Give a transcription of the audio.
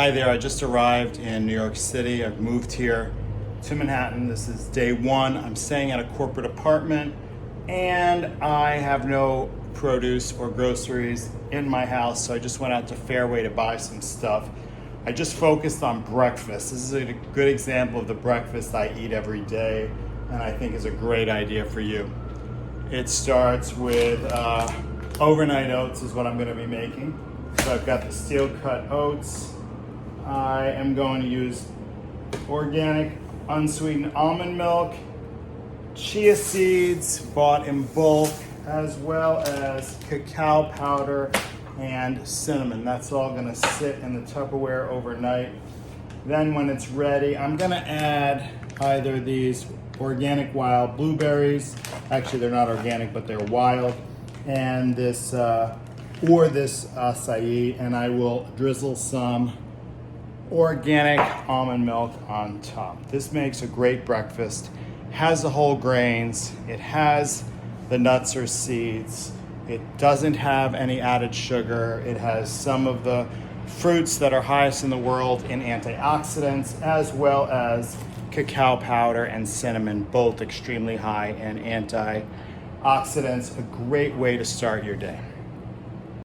Hi there, I just arrived in New York City. I've moved here to Manhattan. This is day one. I'm staying at a corporate apartment and I have no produce or groceries in my house, so I just went out to Fairway to buy some stuff. I just focused on breakfast. This is a good example of the breakfast I eat every day and I think is a great idea for you. It starts with overnight oats is what I'm gonna be making. So I've got the steel cut oats. I am going to use organic unsweetened almond milk, chia seeds bought in bulk, as well as cacao powder and cinnamon. That's all gonna sit in the Tupperware overnight. Then when it's ready, I'm gonna add either these organic wild blueberries, actually they're not organic, but they're wild, and this açaí, and I will drizzle some organic almond milk on top. This makes a great breakfast. Has the whole grains, it has the nuts or seeds, it doesn't have any added sugar, it has some of the fruits that are highest in the world in antioxidants, as well as cacao powder and cinnamon, both extremely high in antioxidants. A great way to start your day.